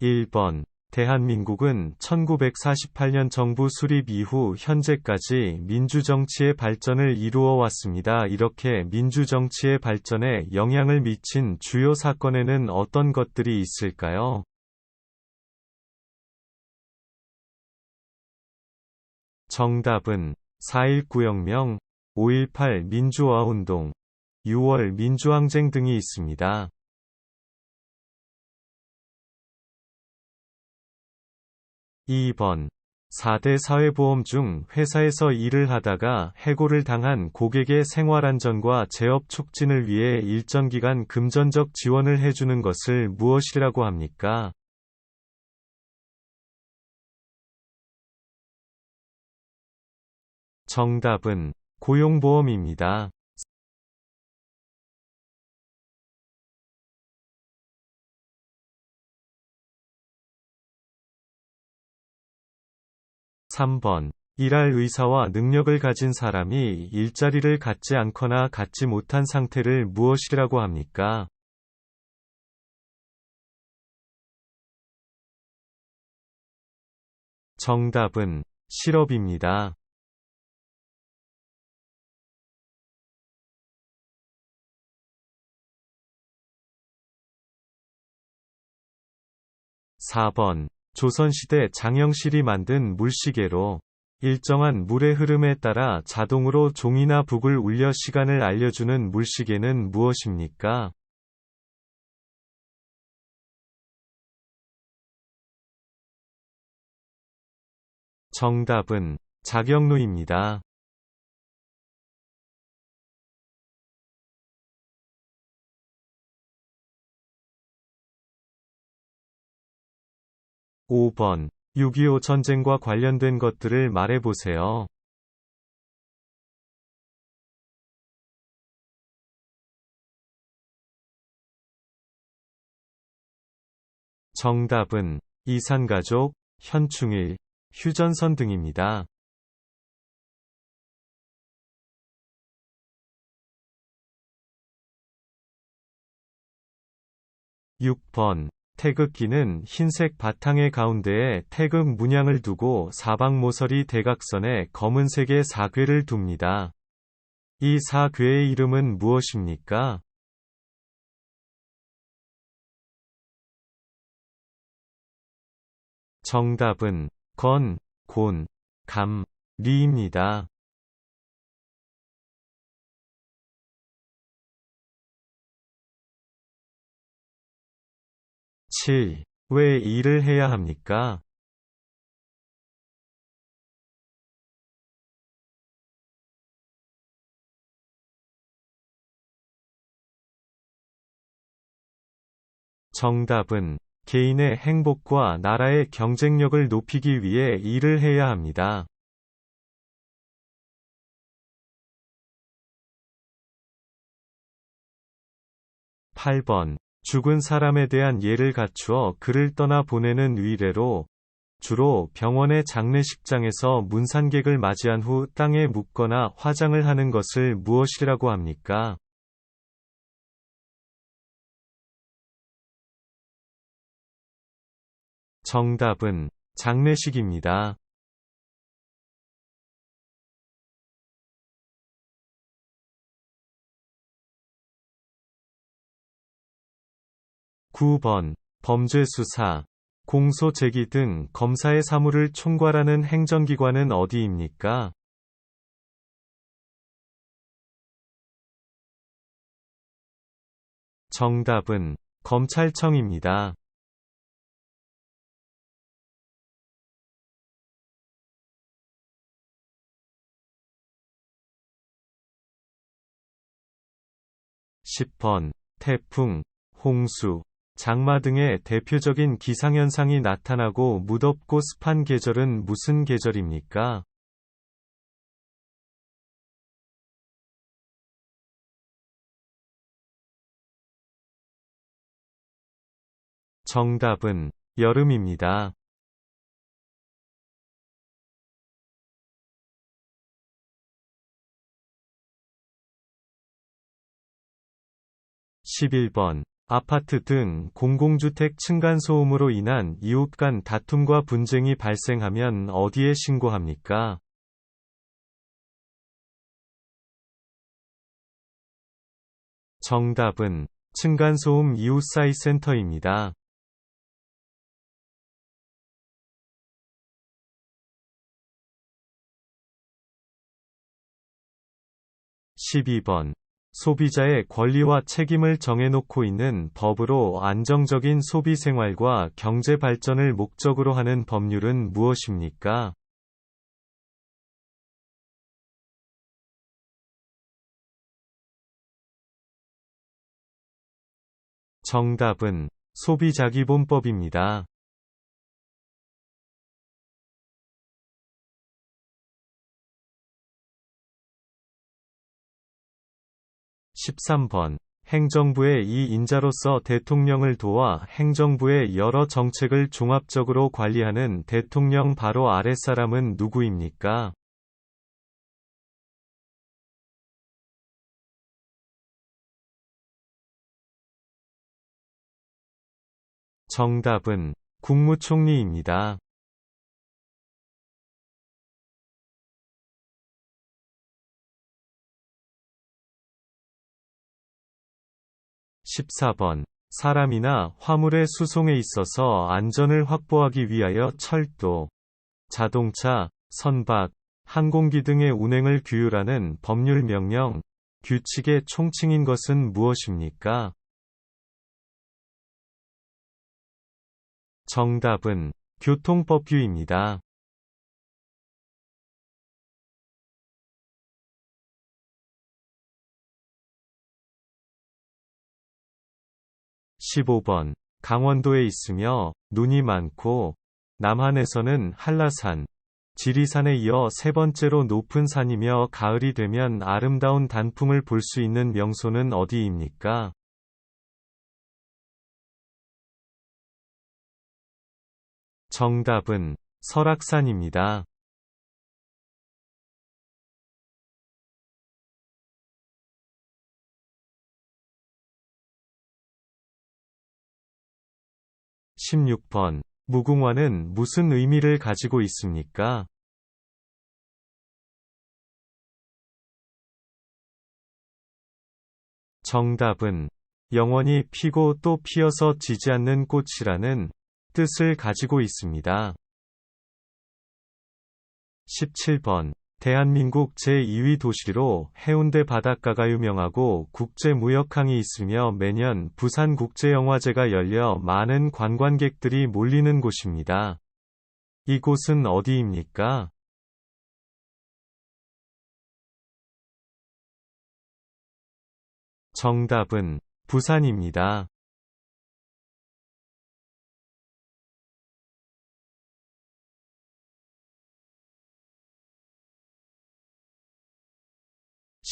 1번. 대한민국은 1948년 정부 수립 이후 현재까지 민주정치의 발전을 이루어 왔습니다. 이렇게 민주정치의 발전에 영향을 미친 주요 사건에는 어떤 것들이 있을까요? 정답은 4.19 혁명, 5.18 민주화운동, 6월 민주항쟁 등이 있습니다. 2번. 4대 사회보험 중 회사에서 일을 하다가 해고를 당한 고객의 생활안전과 재업 촉진을 위해 일정 기간 금전적 지원을 해주는 것을 무엇이라고 합니까? 정답은 고용보험입니다. 3번. 일할 의사와 능력을 가진 사람이 일자리를 갖지 않거나 갖지 못한 상태를 무엇이라고 합니까? 정답은 실업입니다. 4번. 조선시대 장영실이 만든 물시계로 일정한 물의 흐름에 따라 자동으로 종이나 북을 울려 시간을 알려주는 물시계는 무엇입니까? 정답은 자경루입니다. 5번. 6.25 전쟁과 관련된 것들을 말해보세요. 정답은 이산가족, 현충일, 휴전선 등입니다. 6번. 태극기는 흰색 바탕의 가운데에 태극 문양을 두고 사방 모서리 대각선에 검은색의 사괴를 둡니다. 이 사괴의 이름은 무엇입니까? 정답은 건, 곤, 감, 리입니다. 7. 왜 일을 해야 합니까? 정답은 개인의 행복과 나라의 경쟁력을 높이기 위해 일을 해야 합니다. 8번. 죽은 사람에 대한 예를 갖추어 그를 떠나 보내는 의례로 주로 병원의 장례식장에서 문산객을 맞이한 후 땅에 묻거나 화장을 하는 것을 무엇이라고 합니까? 정답은 장례식입니다. 9번. 범죄 수사, 공소 제기 등 검사의 사무를 총괄하는 행정기관은 어디입니까? 정답은 검찰청입니다. 10번. 태풍, 홍수, 장마 등의 대표적인 기상현상이 나타나고 무덥고 습한 계절은 무슨 계절입니까? 정답은 여름입니다. 11번. 아파트 등 공공주택 층간소음으로 인한 이웃 간 다툼과 분쟁이 발생하면 어디에 신고합니까? 정답은 층간소음 이웃사이 센터입니다. 12번. 소비자의 권리와 책임을 정해놓고 있는 법으로 안정적인 소비 생활과 경제 발전을 목적으로 하는 법률은 무엇입니까? 정답은 소비자기본법입니다. 13번. 행정부의 이 인자로서 대통령을 도와 행정부의 여러 정책을 종합적으로 관리하는 대통령 바로 아랫사람은 누구입니까? 정답은 국무총리입니다. 14번. 사람이나 화물의 수송에 있어서 안전을 확보하기 위하여 철도, 자동차, 선박, 항공기 등의 운행을 규율하는 법률 명령, 규칙의 총칭인 것은 무엇입니까? 정답은 교통법규입니다. 15번. 강원도에 있으며 눈이 많고 남한에서는 한라산, 지리산에 이어 세 번째로 높은 산이며 가을이 되면 아름다운 단풍을 볼 수 있는 명소는 어디입니까? 정답은 설악산입니다. 16번. 무궁화는 무슨 의미를 가지고 있습니까? 정답은 영원히 피고 또 피어서 지지 않는 꽃이라는 뜻을 가지고 있습니다. 17번. 대한민국 제2위 도시로 해운대 바닷가가 유명하고 국제무역항이 있으며 매년 부산국제영화제가 열려 많은 관광객들이 몰리는 곳입니다. 이곳은 어디입니까? 정답은 부산입니다.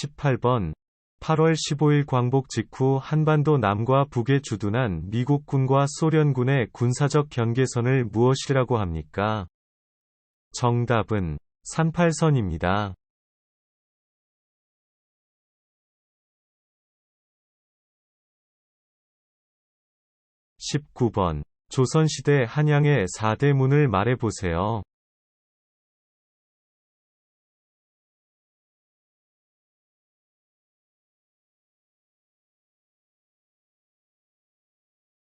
18번. 8월 15일 광복 직후 한반도 남과 북에 주둔한 미국군과 소련군의 군사적 경계선을 무엇이라고 합니까? 정답은 38선입니다. 19번. 조선시대 한양의 4대 문을 말해보세요.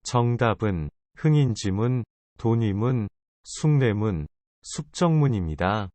정답은 흥인지문, 돈이문, 숭례문, 숙정문입니다.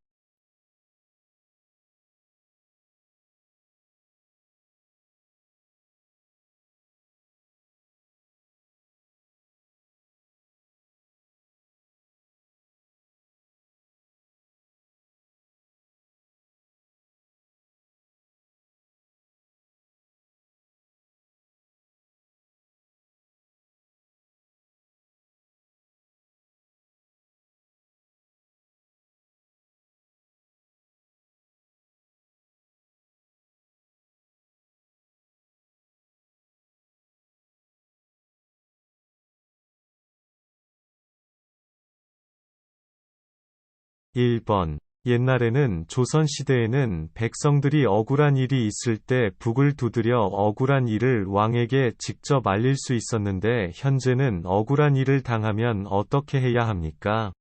1번. 옛날에는 조선시대에는 백성들이 억울한 일이 있을 때 북을 두드려 억울한 일을 왕에게 직접 알릴 수 있었는데 현재는 억울한 일을 당하면 어떻게 해야 합니까?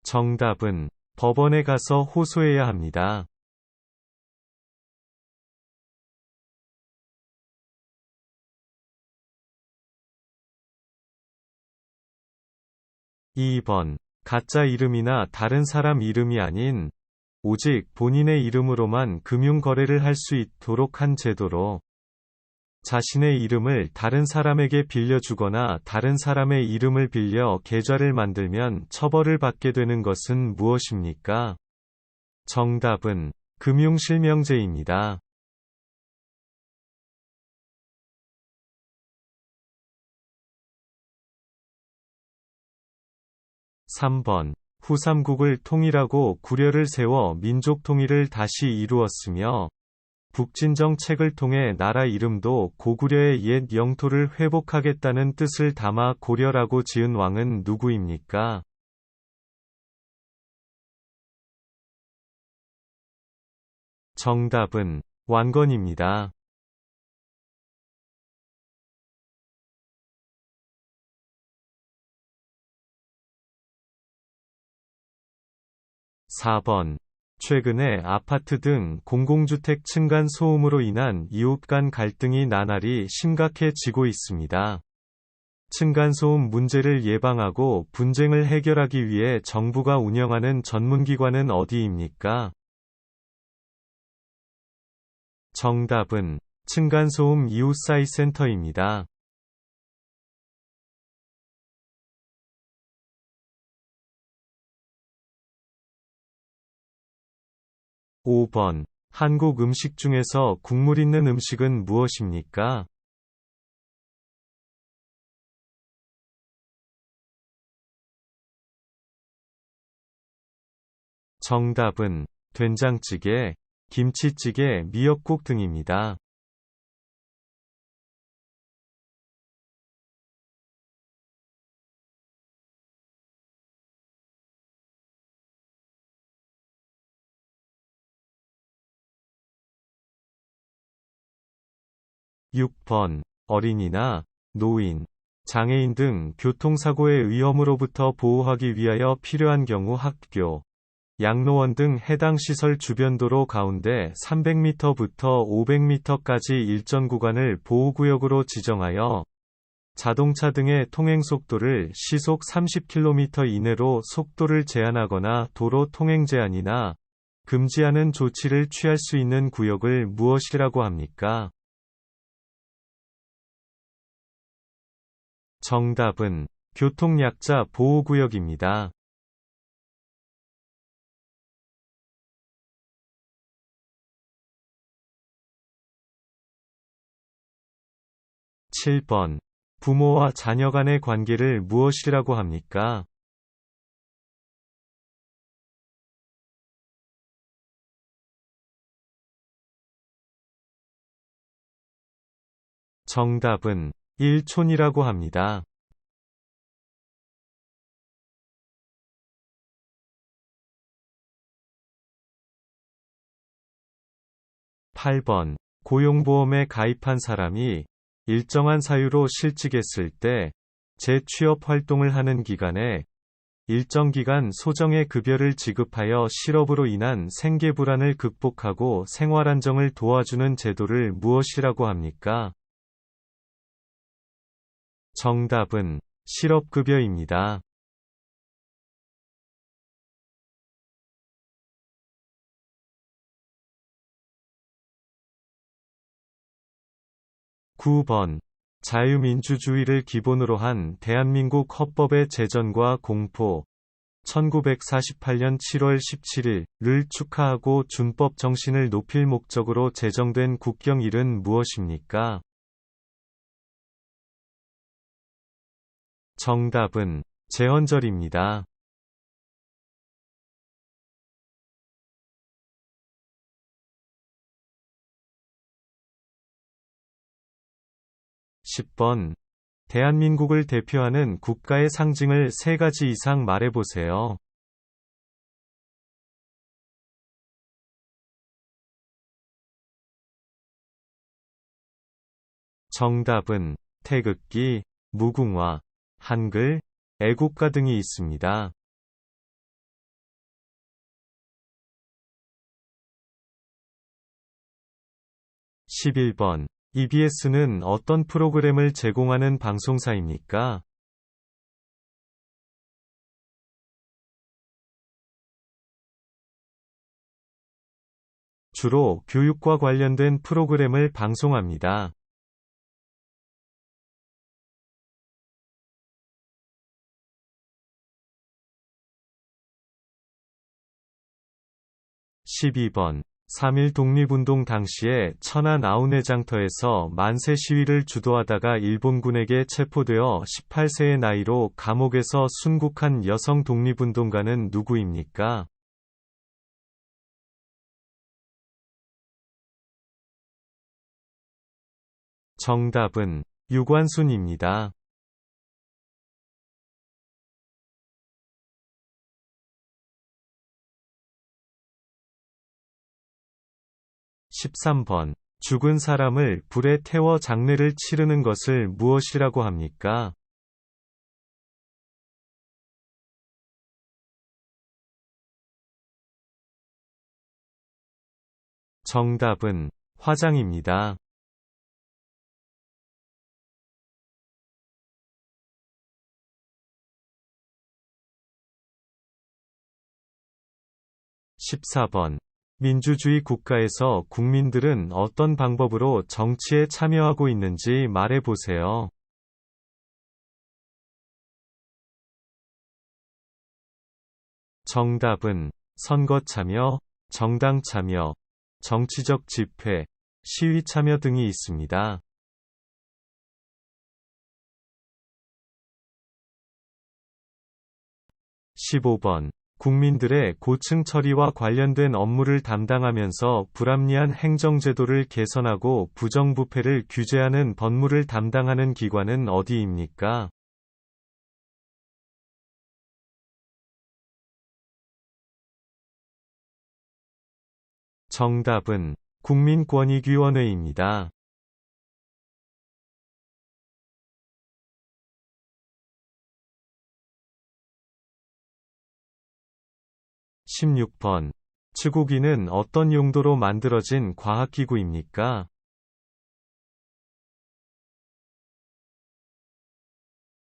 정답은 법원에 가서 호소해야 합니다. 2번. 가짜 이름이나 다른 사람 이름이 아닌 오직 본인의 이름으로만 금융 거래를 할 수 있도록 한 제도로 자신의 이름을 다른 사람에게 빌려주거나 다른 사람의 이름을 빌려 계좌를 만들면 처벌을 받게 되는 것은 무엇입니까? 정답은 금융실명제입니다. 3번. 후삼국을 통일하고 구려를 세워 민족 통일을 다시 이루었으며 북진정책을 통해 나라 이름도 고구려의 옛 영토를 회복하겠다는 뜻을 담아 고려라고 지은 왕은 누구입니까? 정답은 완건입니다. 4번. 최근에 아파트 등 공공주택 층간 소음으로 인한 이웃 간 갈등이 나날이 심각해지고 있습니다. 층간소음 문제를 예방하고 분쟁을 해결하기 위해 정부가 운영하는 전문기관은 어디입니까? 정답은 층간소음 이웃사이센터입니다. 5번. 한국 음식 중에서 국물 있는 음식은 무엇입니까? 정답은 된장찌개, 김치찌개, 미역국 등입니다. 6번. 어린이나 노인, 장애인 등 교통사고의 위험으로부터 보호하기 위하여 필요한 경우 학교, 양로원 등 해당 시설 주변 도로 가운데 300m부터 500m까지 일정 구간을 보호구역으로 지정하여 자동차 등의 통행속도를 시속 30km 이내로 속도를 제한하거나 도로 통행 제한이나 금지하는 조치를 취할 수 있는 구역을 무엇이라고 합니까? 정답은 교통약자 보호구역입니다. 7번. 부모와 자녀 간의 관계를 무엇이라고 합니까? 정답은 일촌이라고 합니다. 8번. 고용보험에 가입한 사람이 일정한 사유로 실직했을 때 재취업 활동을 하는 기간에 일정 기간 소정의 급여를 지급하여 실업으로 인한 생계 불안을 극복하고 생활 안정을 도와주는 제도를 무엇이라고 합니까? 정답은 실업급여입니다. 9번. 자유민주주의를 기본으로 한 대한민국 헌법의 제정과 공포 1948년 7월 17일을 축하하고 준법 정신을 높일 목적으로 제정된 국경일은 무엇입니까? 정답은 제헌절입니다. 10번. 대한민국을 대표하는 국가의 상징을 3가지 이상 말해보세요. 정답은 태극기, 무궁화, 한글, 애국가 등이 있습니다. 11번. EBS는 어떤 프로그램을 제공하는 방송사입니까? 주로 교육과 관련된 프로그램을 방송합니다. 12번. 3.1 독립운동 당시에 천안 아우네장터에서 만세 시위를 주도하다가 일본군에게 체포되어 18세의 나이로 감옥에서 순국한 여성 독립운동가는 누구입니까? 정답은 유관순입니다. 13번. 죽은 사람을 불에 태워 장례를 치르는 것을 무엇이라고 합니까? 정답은 화장입니다. 14번. 민주주의 국가에서 국민들은 어떤 방법으로 정치에 참여하고 있는지 말해보세요. 정답은 선거 참여, 정당 참여, 정치적 집회, 시위 참여 등이 있습니다. 15번. 국민들의 고층 처리와 관련된 업무를 담당하면서 불합리한 행정제도를 개선하고 부정부패를 규제하는 법무를 담당하는 기관은 어디입니까? 정답은 국민권익위원회입니다. 16번. 치고기는 어떤 용도로 만들어진 과학기구입니까?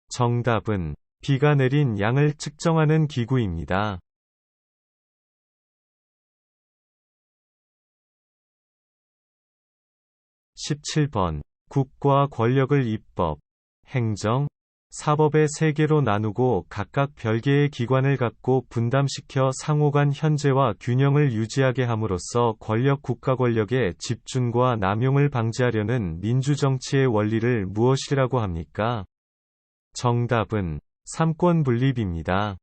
정답은 비가 내린 양을 측정하는 기구입니다. 17번. 국과 권력을 입법, 행정, 사법의 3개로 나누고 각각 별개의 기관을 갖고 분담시켜 상호간 현재와 균형을 유지하게 함으로써 권력 국가 권력의 집중과 남용을 방지하려는 민주정치의 원리를 무엇이라고 합니까? 정답은 삼권 분립입니다.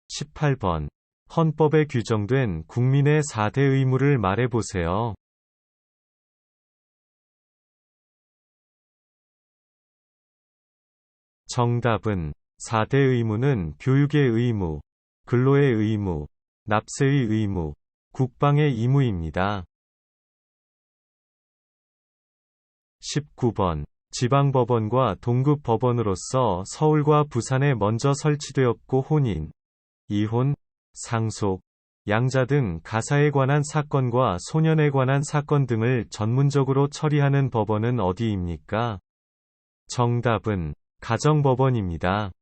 18번. 헌법에 규정된 국민의 4대 의무를 말해보세요. 정답은 4대 의무는 교육의 의무, 근로의 의무, 납세의 의무, 국방의義務입니다. 19번. 지방법원과 동급법원으로서 서울과 부산에 먼저 설치되었고 혼인, 이혼, 상속, 양자 등 가사에 관한 사건과 소년에 관한 사건 등을 전문적으로 처리하는 법원은 어디입니까? 정답은 가정법원입니다.